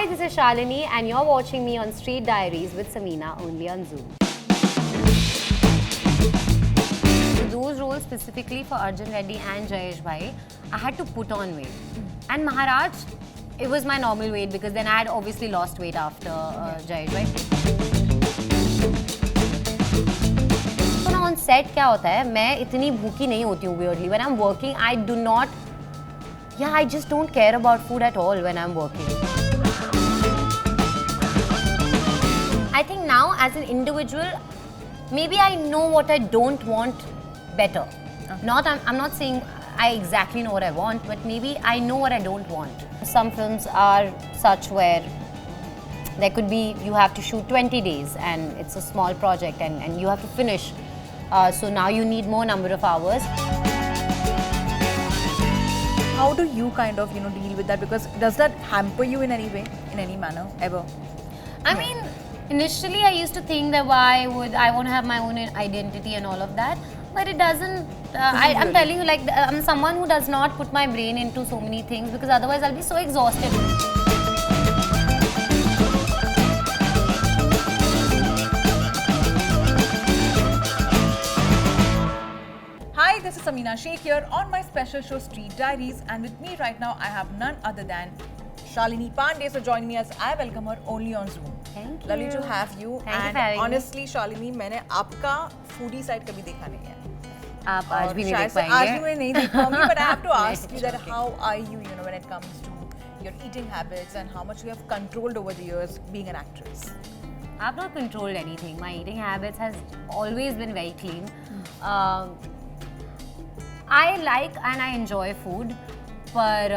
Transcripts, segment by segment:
Hi, this is Shalini and you're watching me on Street Diaries with Samina only on Zoom. So those roles specifically for Arjun Reddy and Jayesh Bhai, I had to put on weight. And Maharaj, it was my normal weight because then I had obviously lost weight after Jayesh Bhai. So now on set क्या होता है, मैं इतनी भूखी नहीं होती हूँ weirdly. When I'm working, I do not, I just don't care about food at all when I'm working. I think now as an individual, maybe I know what I don't want better. I'm not saying I exactly know what I want, but maybe I know what I don't want. Some films are such where there could be, you have to shoot 20 days and it's a small project and you have to finish. So now you need more number of hours. How do you kind of, deal with that? Because does that hamper you in any way, in any manner, ever? I mean, initially I used to think that why would I want to have my own identity and all of that, but it doesn't. I'm telling you, like, I'm someone who does not put my brain into so many things because otherwise I'll be so exhausted. Hi, this is Samina Sheikh here on my special show Street Diaries, and with me right now I have none other than Shalini Pandey. So join me as I welcome her only on Zoom. Thank you. Lovely to have you. Thank you and for having honestly, Shalini, मैंने आपका foodie side कभी देखा नहीं है. आप आज भी नहीं शायद देख से पाएंगे. आज भी मैं नहीं देख पाऊंगी, but I have to ask you that how are you, when it comes to your eating habits and how much you have controlled over the years being an actress. I've not controlled anything. My eating habits has always been very clean. I like and I enjoy food, but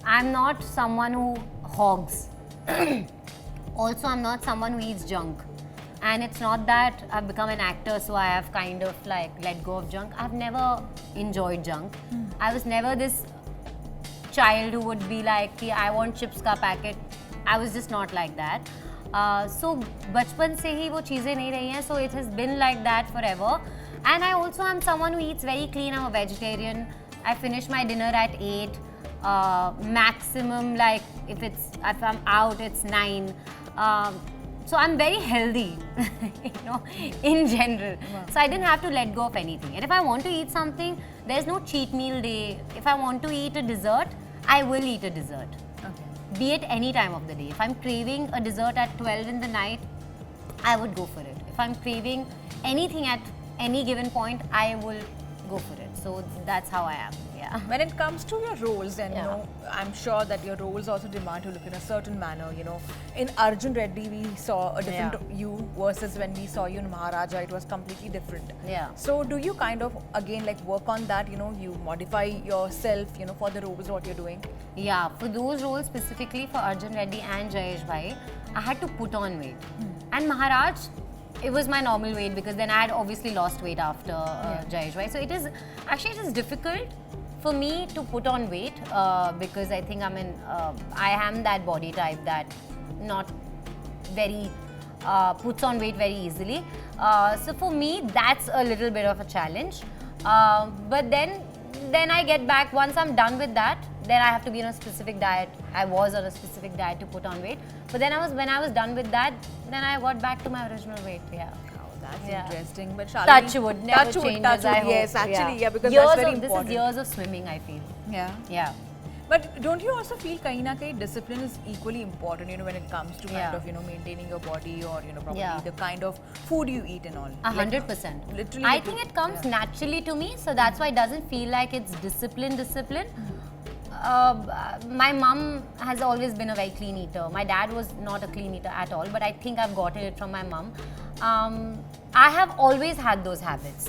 I'm not someone who hogs. Also, I'm not someone who eats junk. And it's not that I've become an actor, so I have kind of like let go of junk. I've never enjoyed junk. I was never this child who would be like, I want chips ka packet. I was just not like that. So बचपन से ही वो चीज़ें नहीं रही हैं. So it has been like that forever. And I also am someone who eats very clean. I'm a vegetarian. I finish my dinner at 8. Maximum, like if I'm out, it's 9. So I'm very healthy, in general. Wow. So I didn't have to let go of anything. And if I want to eat something, there's no cheat meal day. If I want to eat a dessert, I will eat a dessert. Okay. Be it any time of the day. If I'm craving a dessert at 12 in the night, I would go for it. If I'm craving anything at any given point, I will go for it. So that's how I am. Yeah. When it comes to your roles, and I'm sure that your roles also demand to look in a certain manner. In Arjun Reddy, we saw a different you versus when we saw you in Maharaja, it was completely different. Yeah. So do you kind of again like work on that? You modify yourself, for the roles what you're doing. Yeah. For those roles specifically for Arjun Reddy and Jayesh Bhai, I had to put on weight. And Maharaj, it was my normal weight because then I had obviously lost weight after Jayesh Bhai. So it is difficult for me to put on weight because I think I am that body type that not very puts on weight very easily. So for me, that's a little bit of a challenge. But then I get back, once I'm done with that, then I have to be on a specific diet. I was on a specific diet to put on weight. But then when I was done with that, then I got back to my original weight. Yeah. That's interesting. But Shalini, touch wood, never changes. Touch wood, I hope. yes, actually, because years that's very of, important. This is years of swimming, I feel. Yeah. Yeah. But don't you also feel kahin na kahin discipline is equally important, when it comes to kind of, maintaining your body or, probably the kind of food you eat and all? 100%. Literally. I think it comes naturally to me, so that's why it doesn't feel like it's discipline. My mum has always been a very clean eater. My dad was not a clean eater at all, but I think I've gotten it from my mum. I have always had those habits.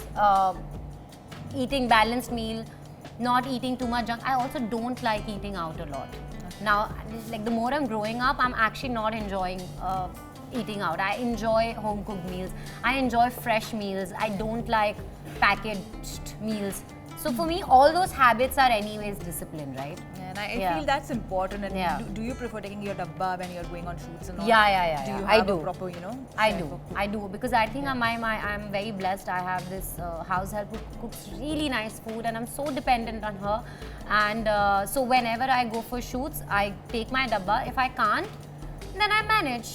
Eating balanced meal, not eating too much junk. I also don't like eating out a lot. Now, like the more I'm growing up, I'm actually not enjoying eating out. I enjoy home cooked meals. I enjoy fresh meals. I don't like packaged meals. So for me, all those habits are anyways discipline, right? Yeah, And I Yeah. feel that's important. And Yeah. do you prefer taking your dabba when you're going on shoots and all? Yeah. Do you I have do. a proper, you know? I share do. for food? I do because I think I'm very blessed. I have this house help who cooks really nice food, and I'm so dependent on her. And so whenever I go for shoots, I take my dabba. If I can't, then I manage.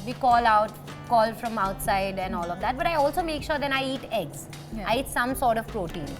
We call from outside and all of that. But I also make sure then I eat eggs. Yeah. I eat some sort of protein.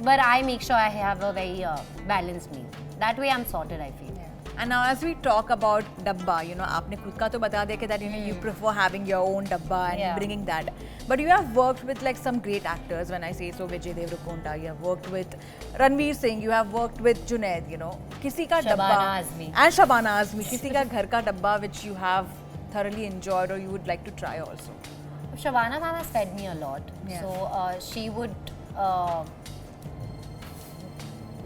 But I make sure I have a very balanced meal. That way I'm sorted, I feel. And now as we talk about dabba, you know, आपने खुद का तो बता दिया कि that you know you prefer having your own dabba and Yeah. bringing that. But you have worked with like some great actors. When I say so, Vijay Deverakonda, you have worked with Ranveer Singh, you have worked with Junaid. You know, किसी का dabba Shabana Azmi. and Shabana Azmi, किसी का घर का dabba which you have thoroughly enjoyed or you would like to try also. Shabana ma'am has fed me a lot. Yeah. So she would,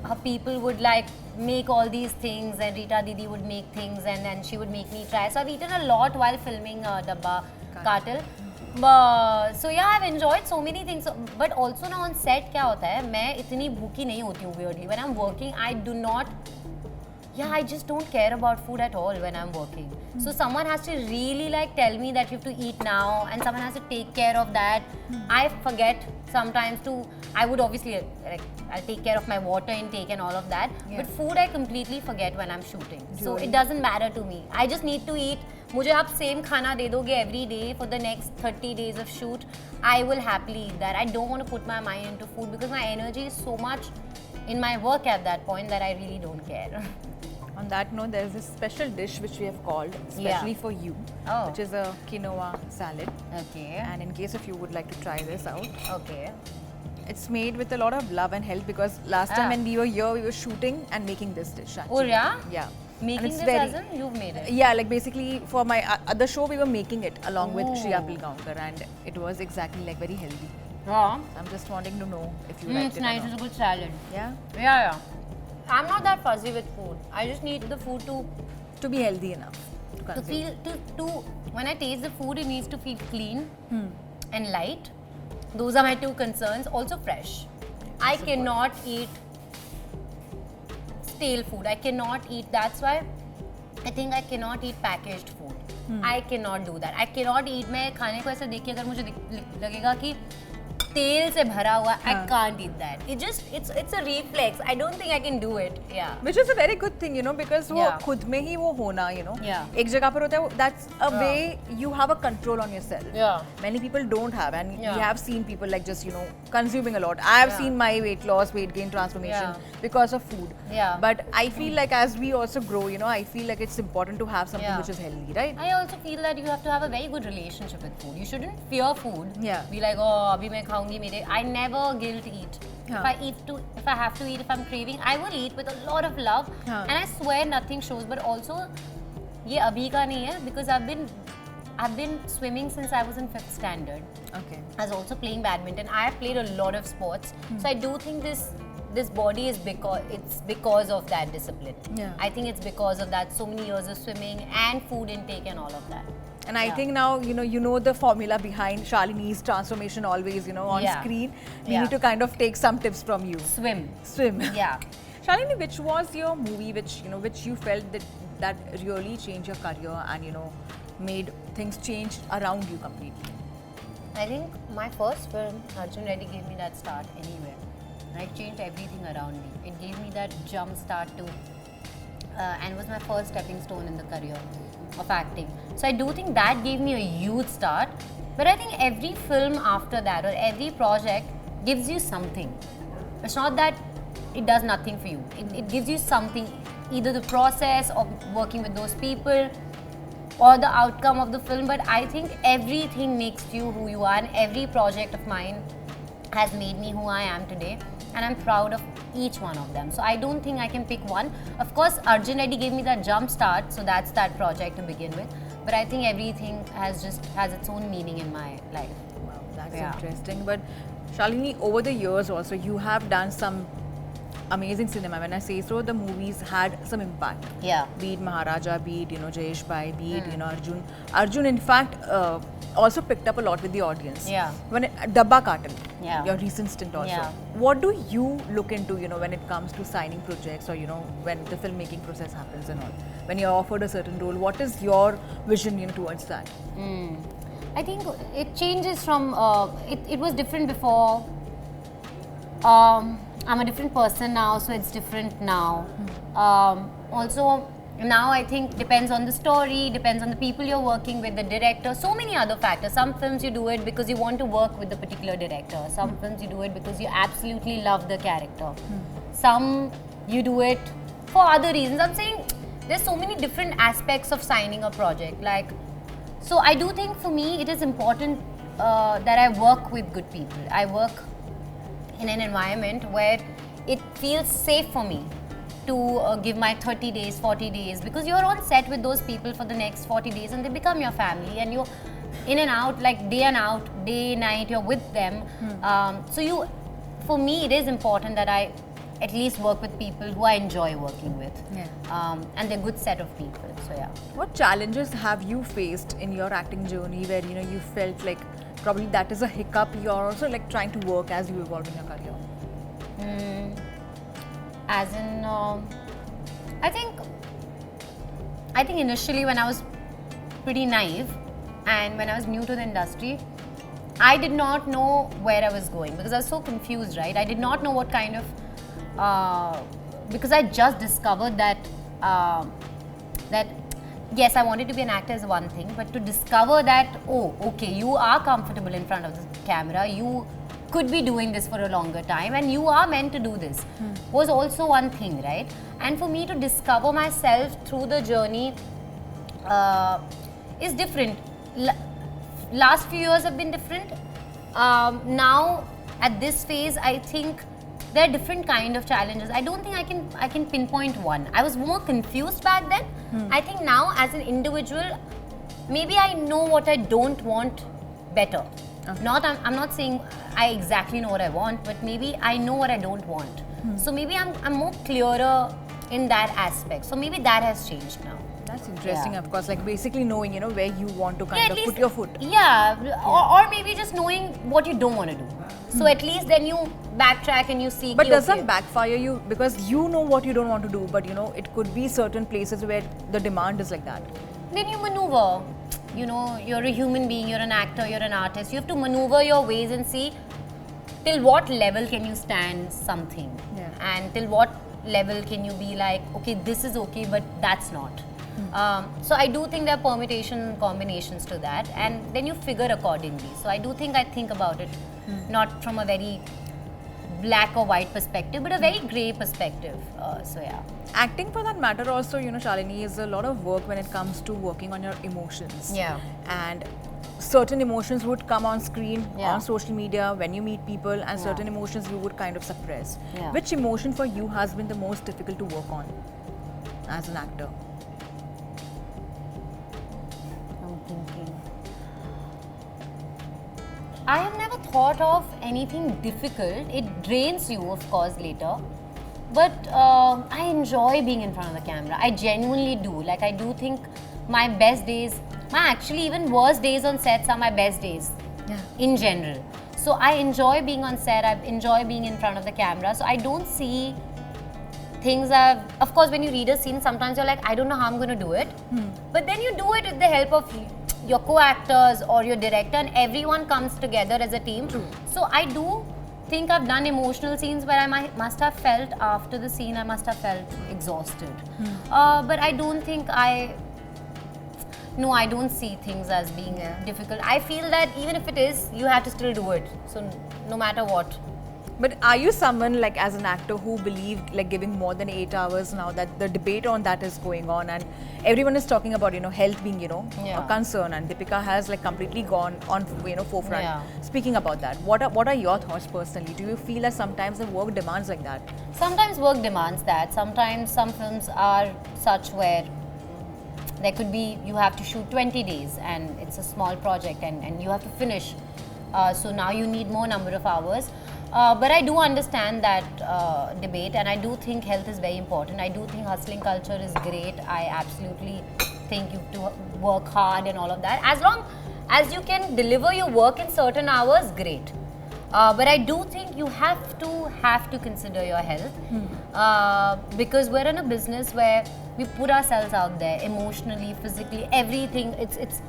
her people would like make all these things, and Rita Didi would make things, and then she would make me try. So I've eaten a lot while filming Dabba Katil. So yeah, I've enjoyed so many things. But also now on set क्या होता है, मैं इतनी भूखी नहीं होती हूँ weirdly. When I'm working, I do not. Yeah, I just don't care about food at all when I'm working. So someone has to really like tell me that you have to eat now, and someone has to take care of that. I forget sometimes to. I would obviously like I'll take care of my water intake and all of that. Yeah. But food I completely forget when I'm shooting. So it doesn't matter to me. I just need to eat. मुझे आप same खाना दे दोगे every day for the next 30 days of shoot, I will happily eat that. I don't want to put my mind into food because my energy is so much in my work at that point that I really don't care. On that note, there is this special dish which we have called especially for you, Oh. which is a quinoa salad. Okay. And in case if you would like to try this out, Okay. it's made with a lot of love and help because last time Ah. when we were here, we were shooting and making this dish. Oh Actually. yeah? Yeah. And Making it's this very- as in you've made it? Yeah, like basically for my other show, we were making it along with Shreya Oh. Pilgaonkar, and it was exactly like very healthy. Yeah. So I'm just wanting to know if you Mm, liked it's it. nice. Or It's not. a good salad. Yeah, Yeah. I'm not that fussy with food. I just need the food to be healthy enough to to consume. feel to when I taste the food, it needs to feel clean Hmm. and light. Those are my two concerns. Also fresh. I cannot eat stale food. I cannot eat. That's why I think I cannot eat packaged food. I cannot do that. I cannot eat. मैं खाने को ऐसे देख के अगर मुझे लगेगा कि तेल से भरा हुआ, I can't eat that. It's a reflex. I don't think I can do it. Yeah. Which is a very good thing, you know, because वो Yeah. खुद में ही वो होना, you know, Yeah. एक जगह पर होता है, that's a way you have a control on yourself. Yeah. Many people don't have, and Yeah. we have seen people like just, you know, consuming a lot. I have Yeah. seen my weight loss, weight gain transformation Yeah. because of food. Yeah. But I feel like as we also grow, you know, I feel like it's important to have something Yeah. which is healthy, right? I also feel that you have to have a very good relationship with food. You shouldn't fear food. Yeah. Be like, oh, अभी मैं खाऊंगी मेरे. I never guilt eat. हाँ. If I have to eat, if I'm craving, I will eat with a lot of love. हाँ. And I swear nothing shows. But also, ये अभी का नहीं है because I've been swimming since I was in 5th standard. Okay. I was also playing badminton. I have played a lot of sports. So I do think this body is because of that discipline. Yeah. I think it's because of that so many years of swimming and food intake and all of that. And I Yeah. think now, you know the formula behind Shalini's transformation always, you know, on Yeah. screen. We Yeah. need to kind of take some tips from you. Swim. Swim. Yeah. Shalini, which was your movie which you felt that really changed your career and, you know, made things change around you completely? I think my first film, Arjun Reddy, gave me that start anywhere. And it changed everything around me. It gave me that jump start to, and was my first stepping stone in the career of acting. So I do think that gave me a huge start. But I think every film after that or every project gives you something. It's not that it does nothing for you. It gives you something, either the process of working with those people or the outcome of the film. But I think everything makes you who you are, and every project of mine has made me who I am today, and I'm proud of each one of them. So I don't think I can pick one. Of course, Arjun Reddy gave me that jump start, so that's that project to begin with. But I think everything has its own meaning in my life. Wow, that's Yeah. interesting. But Shalini, over the years also, you have done some amazing cinema. When I say so, the movies had some impact. Yeah. Be it Maharaja, be it, you know, Jayesh Bhai, be it, you know, Arjun. Arjun, in fact, also picked up a lot with the audience. Yeah. When Dabba Cartel, Yeah. your recent stint also. Yeah. What do you look into, when it comes to signing projects, or when the filmmaking process happens and all? When you're offered a certain role, what is your vision, towards that? I think it changes from, it was different before. I'm a different person now, so it's different now. Also, now I think depends on the story, depends on the people you're working with, the director, so many other factors. Some films you do it because you want to work with the particular director. Some films you do it because you absolutely love the character. Some you do it for other reasons. I'm saying there's so many different aspects of signing a project. So I do think for me it is important that I work with good people. I work in an environment where it feels safe for me to give my 30 days, 40 days, because you're on set with those people for the next 40 days and they become your family, and you're in and out, like day and out, day, night, you're with them. For me, it is important that I at least work with people who I enjoy working with. And they're a good set of people, so yeah. What challenges have you faced in your acting journey where, you felt like probably that is a hiccup you're also like trying to work as you evolve in your career? As in, I think initially when I was pretty naive and when I was new to the industry, I did not know where I was going because I was so confused, right? I did not know what kind of, because I just discovered that, yes, I wanted to be an actor is one thing, but to discover that, oh, okay, you are comfortable in front of the camera, you could be doing this for a longer time and you are meant to do this was also one thing, right? And for me to discover myself through the journey is different. Last few years have been different. Now at this phase, I think there are different kind of challenges. I don't think I can pinpoint one. I was more confused back then. I think now as an individual, maybe I know what I don't want better. Okay. I'm not saying I exactly know what I want, but maybe I know what I don't want. So maybe I'm more clearer in that aspect. So maybe that has changed now. That's interesting, of course. Like basically knowing, where you want to kind of put your foot. Yeah, or maybe just knowing what you don't want to do. So at least then you backtrack and you see. But does that backfire you because you know what you don't want to do, but it could be certain places where the demand is like that. Then you maneuver. You're a human being, you're an actor, you're an artist. You have to maneuver your ways and see till what level can you stand something. And till what level can you be like, okay, this is okay, but that's not. So I do think there are permutations and combinations to that, and then you figure accordingly. So I do think I think about it not from a very black or white perspective, but a very grey perspective. So yeah. Acting for that matter also, Shalini, is a lot of work when it comes to working on your emotions. Yeah. And certain emotions would come on screen, on social media, when you meet people, and certain emotions you would kind of suppress. Which emotion for you has been the most difficult to work on as an actor? I'm thinking. I have never thought of anything difficult. It drains you, of course, later. But I enjoy being in front of the camera. I genuinely do. Like, I do think my best days, my actually even worst days on sets are my best days in general. So I enjoy being on set. I enjoy being in front of the camera. So I don't see things of course, when you read a scene, sometimes you're like, I don't know how I'm going to do it. But then you do it with the help of your co-actors or your director, and everyone comes together as a team. So I do think I've done emotional scenes where I must have felt after the scene, I must have felt exhausted. But I don't think I don't see things as being difficult. I feel that even if it is, you have to still do it. So no matter what. But are you someone like as an actor who believed like giving more than 8 hours now that the debate on that is going on and everyone is talking about health being a concern, and Deepika has like completely gone on forefront speaking about that. What are your thoughts personally? Do you feel that sometimes the work demands like that? Sometimes work demands that. Sometimes some films are such where there could be, you have to shoot 20 days and it's a small project and you have to finish. So now you need more number of hours. But I do understand that debate, and I do think health is very important. I do think hustling culture is great. I absolutely think you have to work hard and all of that. As long as you can deliver your work in certain hours, great. But I do think you have to consider your health, because we're in a business where we put ourselves out there emotionally, physically, everything. It's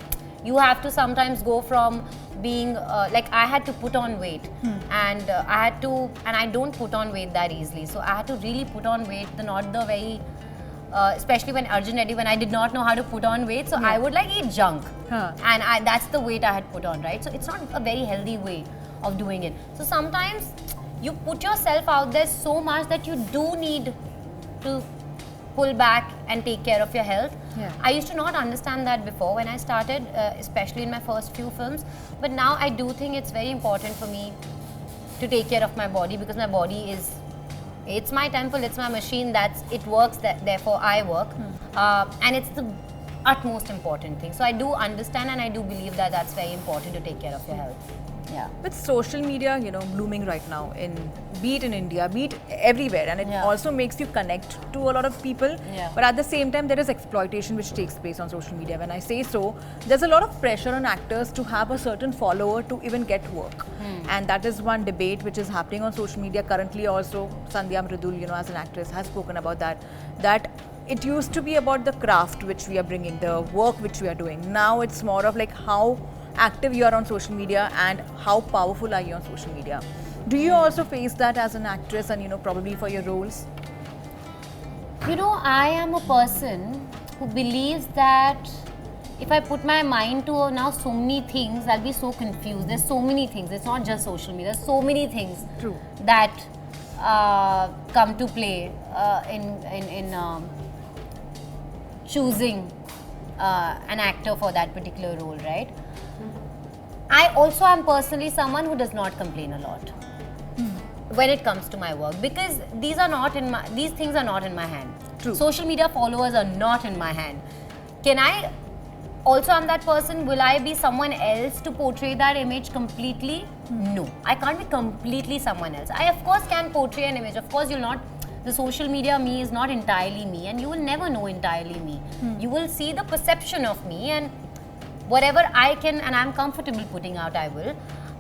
you have to sometimes go from being like I had to put on weight, and I don't put on weight that easily. So I had to really put on weight, not the very. Especially when Arjun Reddy, when I did not know how to put on weight, so I would like eat junk, and that's the weight I had put on, right? So it's not a very healthy way of doing it. So sometimes you put yourself out there so much that you do need to pull back and take care of your health. I used to not understand that before when I started, especially in my first few films, but now I do think it's very important for me to take care of my body, because my body is, it's my temple, it's my machine, it works, therefore I work, and it's the utmost important thing. So I do understand, and I do believe that that's very important, to take care of your health. Yeah. With social media, blooming right now, be it in India, be it everywhere, and it also makes you connect to a lot of people. But at the same time, there is exploitation which takes place on social media. When I say so, there's a lot of pressure on actors to have a certain follower to even get work. And that is one debate which is happening on social media currently. Also, Sandhya Mridul, as an actress, has spoken about that it used to be about the craft which we are bringing, the work which we are doing. Now it's more of like how active you are on social media and how powerful are you on social media. Do you also face that as an actress, and probably for your roles? I am a person who believes that if I put my mind to now so many things, I'll be so confused. There's so many things. It's not just social media. There's so many things that come to play in choosing an actor for that particular role, right? I also am personally someone who does not complain a lot when it comes to my work, because these things are not in my hand. Social media followers are not in my hand. I'm that person, will I be someone else to portray that image completely? No, I can't be completely someone else. I of course can portray an image. Of course the social media me is not entirely me, and you will never know entirely me. You will see the perception of me, and whatever I can and I'm comfortable putting out, I will.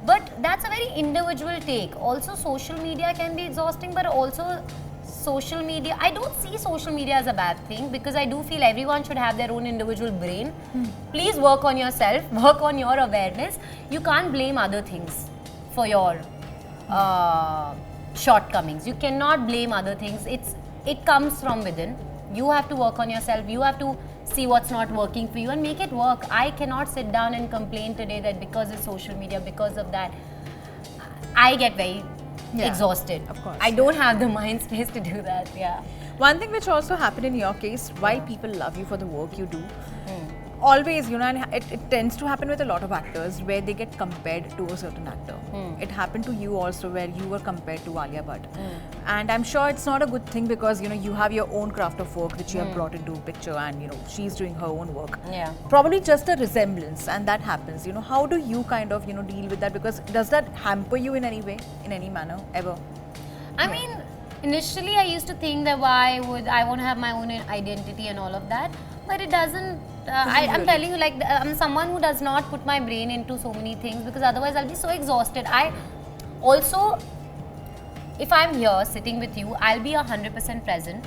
But that's a very individual take. Also, social media can be exhausting, but also social media, I don't see social media as a bad thing, because I do feel everyone should have their own individual brain. Please work on yourself, work on your awareness. You can't blame other things for your shortcomings. You cannot blame other things. It comes from within. You have to work on yourself. You have to see what's not working for you and make it work. I cannot sit down and complain today that because of social media, because of that, I get very exhausted. Of course. I don't have the mind space to do that. Yeah. One thing which also happened in your case, why people love you for the work you do, always, and it tends to happen with a lot of actors where they get compared to a certain actor. It happened to you also, where you were compared to Alia Bhatt. And I'm sure it's not a good thing, because you have your own craft of work which you have brought into picture, and she's doing her own work. Probably just a resemblance, and that happens. How do you kind of deal with that? Because does that hamper you in any way, in any manner, ever? I mean, initially I used to think that why would I want to have my own identity and all of that, but it doesn't. I'm telling you, like, I'm someone who does not put my brain into so many things, because otherwise I'll be so exhausted. I also, if I'm here sitting with you, I'll be 100% present.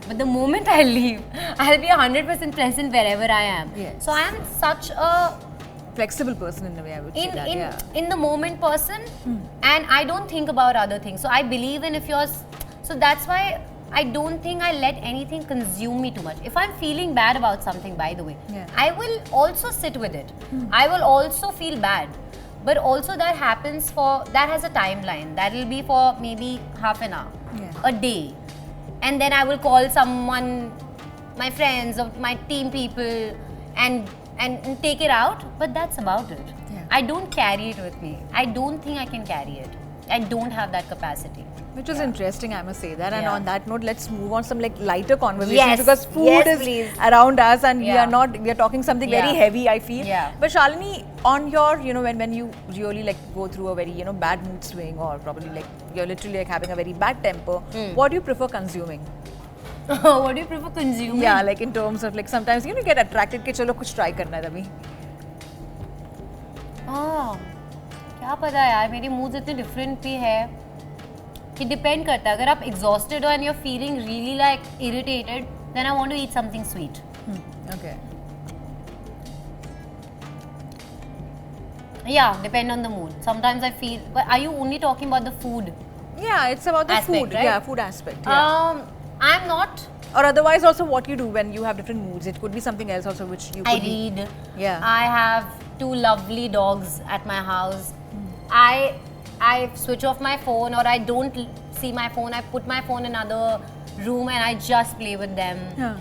But the moment I leave, I'll be 100% present wherever I am. So I am such a flexible person in a way, I would say that. In the moment person, and I don't think about other things. So I believe in so that's why I don't think I let anything consume me too much. If I'm feeling bad about something, by the way, I will also sit with it. I will also feel bad. But also that has a timeline. That will be for maybe half an hour, a day. And then I will call someone, my friends or my team people, and take it out. But that's about it. I don't carry it with me. I don't think I can carry it. I don't have that capacity. Which is interesting, I must say that. And on that note, let's move on some lighter conversations, because food is around us, and we are talking something very heavy, I feel. But Shalini, on your, when you really go through a very, bad mood swing, or probably you're literally having a very bad temper, what do you prefer consuming? What do you prefer consuming? Yeah, in terms of sometimes you get attracted कि चलो कुछ try करना है तभी. क्या पता यार, मेरे moods इतने different भी है कि depend करता है. अगर आप exhausted हो and you're feeling really like irritated, then I want to eat something sweet. Okay. Yeah, depend on the mood. Sometimes I feel. But are you only talking about the food? Yeah, it's about the Aspect, food. right? Yeah, food aspect. Yeah. I'm not. Or otherwise, also what you do when you have different moods. It could be something else also which you. I could be- read. Yeah. I have 2 lovely dogs at my house. I switch off my phone, or I don't see my phone. I put my phone in another room and I just play with them. Yeah.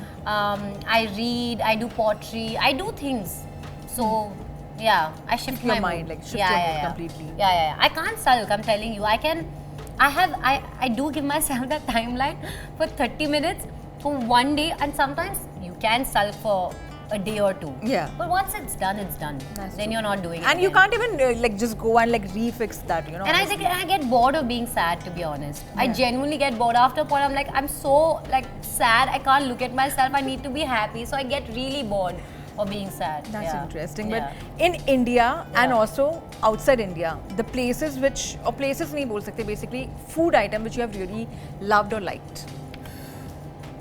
I read. I do pottery. I do things. So yeah, I shift your my mind, mood. like, shift your mood completely. Yeah. I can't sulk. I'm telling you. I do give myself that timeline for 30 minutes for one day, and sometimes you can sulk for a day or two. Yeah. But once it's done, it's done. That's Then true. you're not doing it. And you again. can't even like just go and like refix that, you know. And I honestly. think I get bored of being sad, to be honest. I Yeah. genuinely get bored. After a point, I'm like, I'm so like sad. I can't look at myself. I need to be happy. So I get really bored of being sad. That's Yeah. interesting. Yeah. But in India and Yeah. also outside India, the places which, or places nahi bol sakte, basically food item which you have really loved or liked.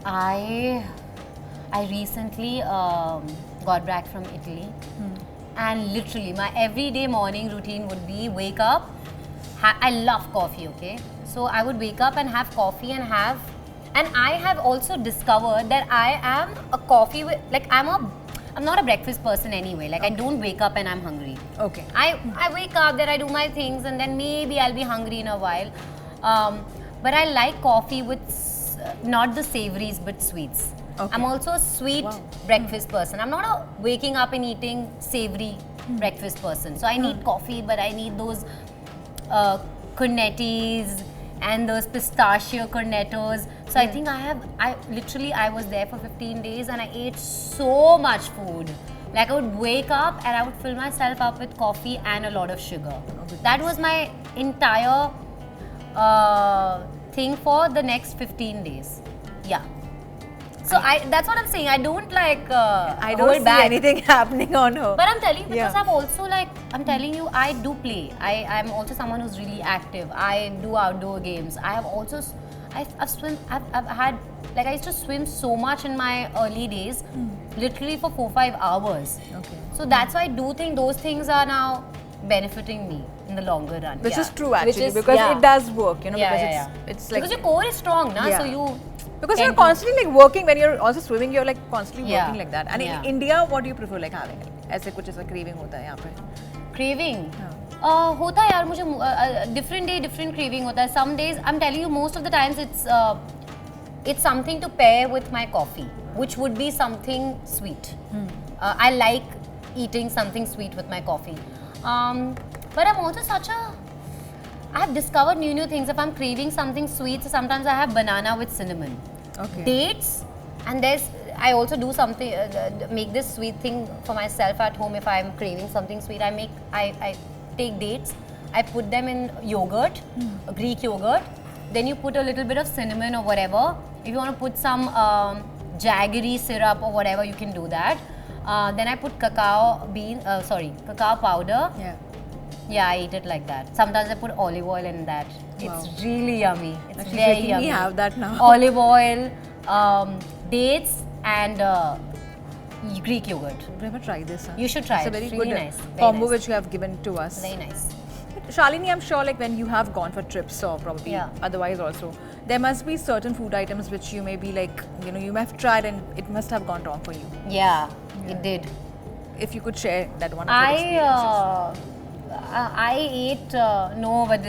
I recently got back from Italy, and literally my everyday morning routine would be wake up. I love coffee, okay? So I would wake up and have coffee and I have also discovered that I am a coffee with, like I'm not a breakfast person anyway. Like I don't wake up and I'm hungry. Okay. I wake up, then I do my things, and then maybe I'll be hungry in a while. But I like coffee with not the savories but sweets. Okay. I'm also a sweet Wow. breakfast person. I'm not a waking up and eating savory breakfast person. So I need coffee, but I need those cornettis and those pistachio cornettos. So I think I was there for 15 days and I ate so much food. Like I would wake up and I would fill myself up with coffee and a lot of sugar. goodness. That was my entire thing for the next 15 days. Yeah. So that's what I'm saying. I don't like I don't hold see back. anything happening on her. But I'm telling you because Yeah. I've also I'm telling you, I do play. I'm also someone who's really active. I do outdoor games. I have also, I've had, like I used to swim so much in my early days, literally for 4-5 hours. Okay. So that's why I do think those things are now benefiting me in the longer run. Which Yeah. is true actually, Which is- because yeah. it does work, you know, Yeah, because yeah. it's like, because your core is strong, na? Yeah. So you. because tend you're to- constantly like working when you're also swimming, you're like constantly Yeah. working like that. And Yeah. in India, what do you prefer like having? ऐसे कुछ ऐसा craving होता है यहाँ पे? Craving. हाँ. होता है यार मुझे different day different craving होता है. Some days I'm telling you most of the times it's something to pair with my coffee, which would be something sweet. I like eating something sweet with my coffee. But I'm also I have discovered new things. If I'm craving something sweet, so sometimes I have banana with cinnamon. Okay. Dates, and I also do something, make this sweet thing for myself at home. If I'm craving something sweet, I take dates, I put them in yogurt, Greek yogurt, then you put a little bit of cinnamon or whatever. If you want to put some jaggery syrup or whatever, you can do that. Then I put cacao powder. Yeah. Yeah, I eat it like that. Sometimes I put olive oil in that. Wow. It's really yummy. It's Actually very making yummy. me have that now. Olive oil, dates, and Greek yogurt. I've never tried this. Huh? You should try It's a it. very It's good really nice. Very combo nice. which you have given to us. Very nice. Shalini, I'm sure like when you have gone for trips or probably Yeah. otherwise also, there must be certain food items which you may be like, you know, you may have tried and it must have gone wrong for you. Yeah, it did. If you could share that one of your experiences. I ate but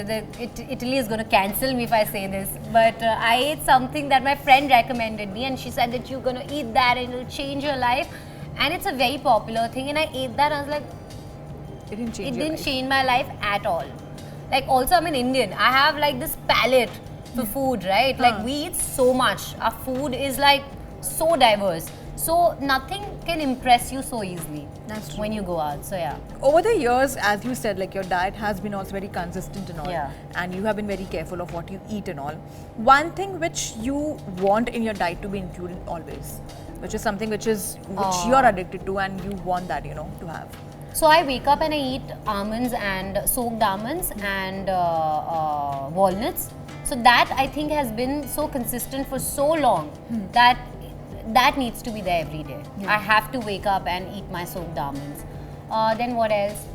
Italy is going to cancel me if I say this. But I ate something that my friend recommended me, and she said that you're going to eat that and it'll change your life. And it's a very popular thing, and I ate that. And I was like, It didn't change it your didn't life. change my life at all. Like also I'm an Indian. I have like this palate for food, right? Like we eat so much. Our food is like so diverse. So nothing can impress you so easily That's true. when you go out. So yeah. Over the years, as you said, like your diet has been also very consistent and all, Yeah. and you have been very careful of what you eat and all. One thing which you want in your diet to be included always, which is something which you're addicted to and you want that, you know, to have. So I wake up and I eat almonds and soaked almonds and walnuts. So that I think has been so consistent for so long that needs to be there every day. I have to wake up and eat my soaked almonds. Then what else?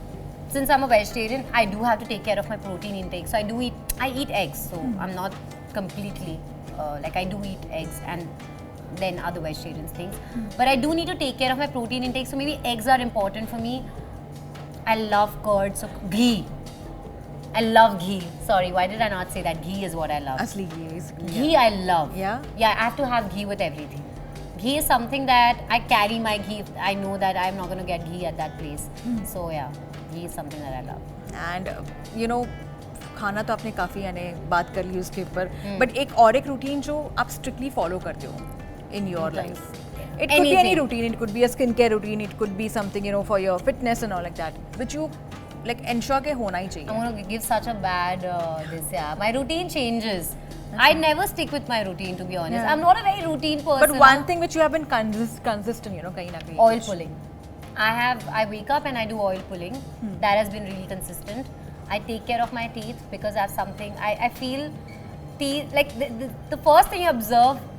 Since I'm a vegetarian, I do have to take care of my protein intake. So I eat eggs. So I'm not completely like I do eat eggs and then other vegetarian things. But I do need to take care of my protein intake. So maybe eggs are important for me. I love curd, so ghee. I love ghee. Sorry, why did I not say that? Ghee is what I love. Asli ghee, basically. Ghee I love. Yeah? Yeah, I have to have ghee with everything. Ghee is something that I carry my ghee. I know that I'm not going to get ghee at that place. So yeah, ghee is something that I love. And you know, खाना तो आपने काफ़ी यानी बात कर ली उसके ऊपर, but एक और एक routine जो आप strictly follow करते हो in your life. It could be any routine. It could be a skincare routine. It could be something, you know, for your fitness and all like that, which you like ensure के होना ही चाहिए. I'm going to give such a bad this. Yeah, my routine changes. I never stick with my routine, to be honest. Yeah. I'm not a very routine person. But one thing which you have been consistent, you know, kahin na kahin. Oil pulling. I wake up and I do oil pulling. That has been really consistent. I take care of my teeth because I have something. I feel teeth like the first thing you observe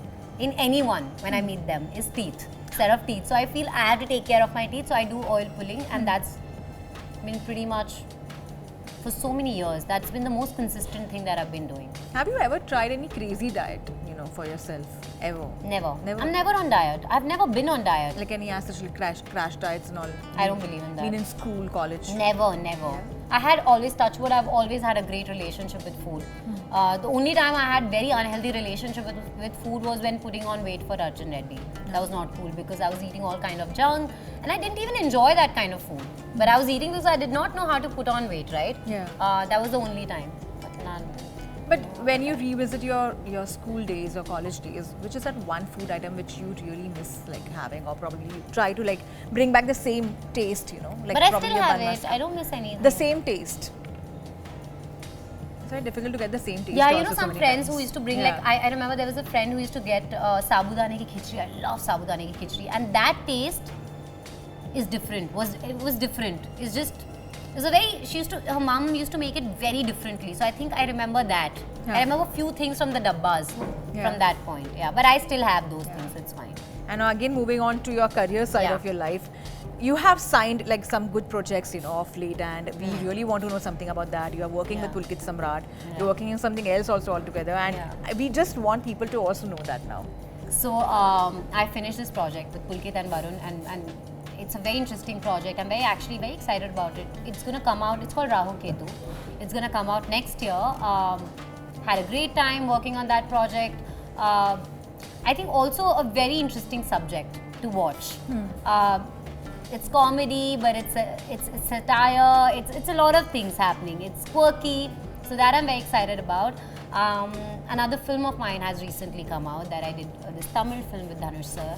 in anyone when I meet them is teeth, set of teeth. So I feel I have to take care of my teeth. So I do oil pulling, and that's been pretty much for so many years. That's been the most consistent thing that I've been doing. Have you ever tried any crazy diet, you know, for yourself? Ever? Never. Never? I'm never on diet. I've never been on diet. Like any actual crash diets and all? I don't believe in that. Been in school, college? Never. I had always touched wood. I've always had a great relationship with food. The only time I had very unhealthy relationship with food was when putting on weight for Arjun Reddy. That was not cool because I was eating all kind of junk and I didn't even enjoy that kind of food. But I was eating this, I did not know how to put on weight, right? Yeah. That was the only time. But none. But when you revisit your school days or college days, which is that one food item which you really miss like having, or probably you try to like bring back the same taste, you know? Like But I probably still a have bun it. I don't miss anything. the same taste. It's very difficult to get the same taste. Yeah, you also know so some many friends times. who used to bring Yeah. like I remember there was a friend who used to get sabudane ki khichdi. I love sabudane ki khichdi, and that taste is different. It was different. It's just it's a very her mom used to make it very differently. So I think I remember that. Yeah. I remember few things from the dabbas from that point. Yeah, but I still have those things. It's fine. And now again, moving on to your career side Yeah. of your life, you have signed like some good projects, you know, of late, and we really want to know something about that. You are working with Pulkit Samrat. You're working in something else also altogether, and we just want people to also know that now. So I finished this project with Pulkit and Varun, and it's a very interesting project. I'm actually very excited about it. It's going to come out. It's called Rahu Ketu. It's going to come out next year. Had a great time working on that project. I think also a very interesting subject to watch. It's comedy, but it's satire. It's a lot of things happening. It's quirky, so that I'm very excited about. Another film of mine has recently come out that I did this Tamil film with Dhanush sir.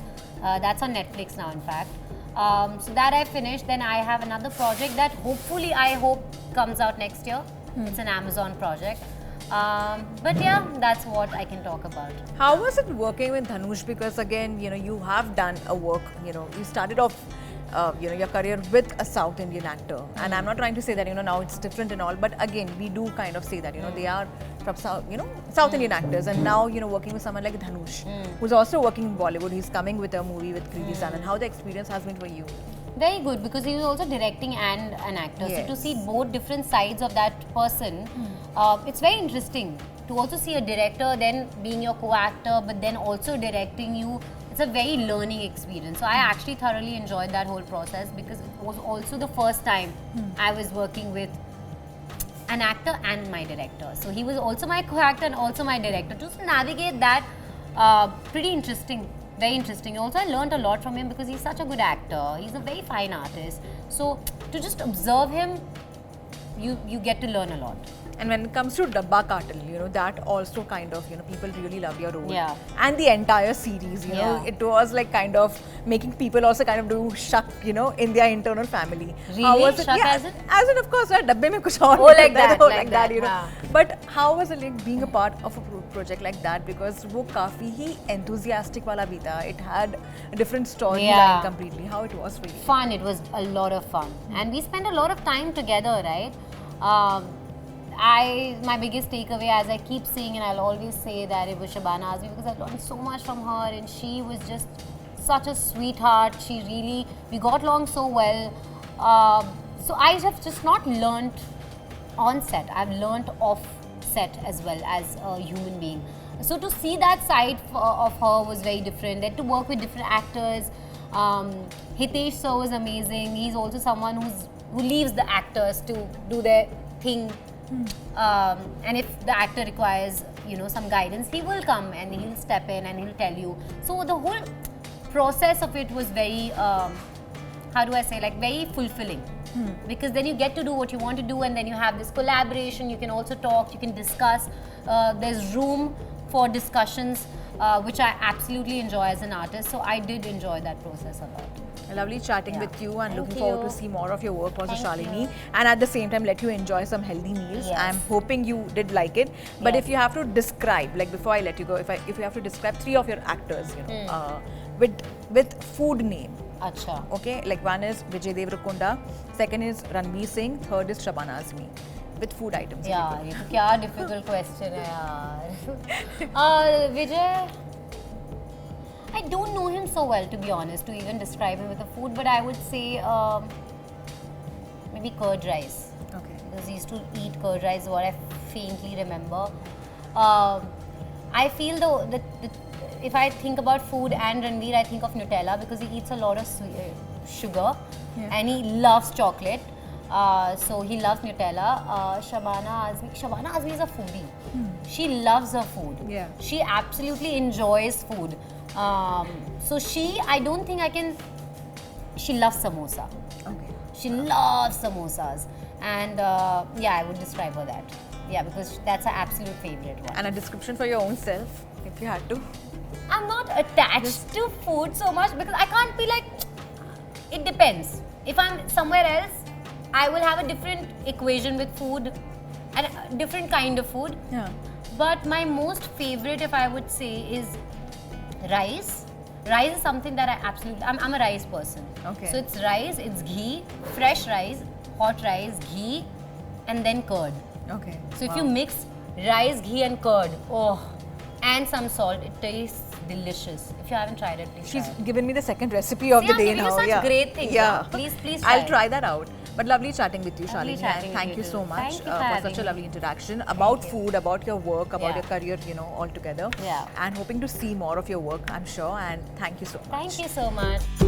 That's on Netflix now, in fact. So that I finished. Then I have another project that hopefully I hope comes out next year. It's an Amazon project. But yeah, that's what I can talk about. How was it working with Dhanush? Because again, you know, you have done a work. You know, you started off. You know, your career with a South Indian actor, and I'm not trying to say that, you know, now it's different and all, but again, we do kind of say that, you know, they are from South, you know, South Indian actors, and now, you know, working with someone like Dhanush, who's also working in Bollywood. He's coming with a movie with Kriti Sanon. How the experience has been for you? Very good, because he was also directing and an actor. Yes. So to see both different sides of that person, it's very interesting to also see a director then being your co-actor, but then also directing you. It's a very learning experience. So I actually thoroughly enjoyed that whole process because it was also the first time I was working with an actor and my director. So he was also my co-actor and also my director. To navigate that, pretty interesting. Very interesting. Also, I learned a lot from him because he's such a good actor. He's a very fine artist. So to just observe him, you get to learn a lot. And when it comes to Dabba Cartel, you know, that also kind of, you know, people really love your role. Yeah. And the entire series, you know, Yeah. it was like kind of making people also kind of do shak, you know, in their internal family. Really? How was it? Shak Yeah, as in? as in, of course, dabbe mein kuch aur Oh, like nikalta hai, that, तो like like that, you know. हाँ. But how was it like being a part of a project like that? Because वो काफी ही enthusiastic वाला भी था. It had a different storyline Yeah. completely. How it was for you? Fun. It was a lot of fun, and we spent a lot of time together, right? My biggest takeaway, as I keep saying, and I'll always say that it was Shabana Azmi, because I learned so much from her, and she was just such a sweetheart. We got along so well. So I have just not learnt on set. I've learnt off set as well as a human being. So to see that side of her was very different. Then to work with different actors. Hitesh sir was amazing. He's also someone who leaves the actors to do their thing. And if the actor requires, you know, some guidance, he will come and he'll step in and he'll tell you. So the whole process of it was very, how do I say, like very fulfilling. Because then you get to do what you want to do, and then you have this collaboration. You can also talk, you can discuss. There's room for discussions, which I absolutely enjoy as an artist. So I did enjoy that process a lot. Lovely chatting Yeah. with you, and Thank looking forward you. to see more of your work also, Thank Shalini. you. And at the same time, let you enjoy some healthy meals. Yes. I'm hoping you did like it. But Yes. if you have to describe, like before I let you go, if you have to describe 3 of your actors, you know, with food name. Acha. Okay, like one is Vijay Deverakonda, second is Ranveer Singh, third is Shabana Azmi. With food items. Yeah, ये तो क्या difficult question है यार. Vijay, I don't know him so well, to be honest, to even describe him with the food, but I would say maybe curd rice. Okay. Because he used to eat curd rice, what I faintly remember. I feel if I think about food and Ranveer, I think of Nutella, because he eats a lot of sugar, and he loves chocolate. So he loves Nutella. Shabana Azmi is a foodie. She loves her food. Yeah. She absolutely enjoys food. So I don't think I can. She loves samosa. Okay. She loves samosas, and yeah, I would describe her that. Yeah, because that's her absolute favorite one. And a description for your own self, if you had to. I'm not attached to food so much, because I can't be like. It depends. If I'm somewhere else, I will have a different equation with food, and a different kind of food. Yeah. But my most favorite, if I would say, is rice. Rice is something that I'm a rice person. Okay. So it's rice, it's ghee, fresh rice, hot rice, ghee, and then curd. Okay. So if you mix rice, ghee and curd, and some salt, it tastes delicious. If you haven't tried it, please She's try it. given me the second recipe of See, the I'm day giving you now. such Yeah. great things, Yeah. huh? Please I'll try try it. that out. But lovely chatting with you, Lovely Shalini. chatting And with thank you you too. so much Thank you for for having such a me. lovely interaction about you. food, about your work, about Yeah. your career, you know, all together. Yeah. And hoping to see more of your work, I'm sure. And thank you so much. Thank you so much.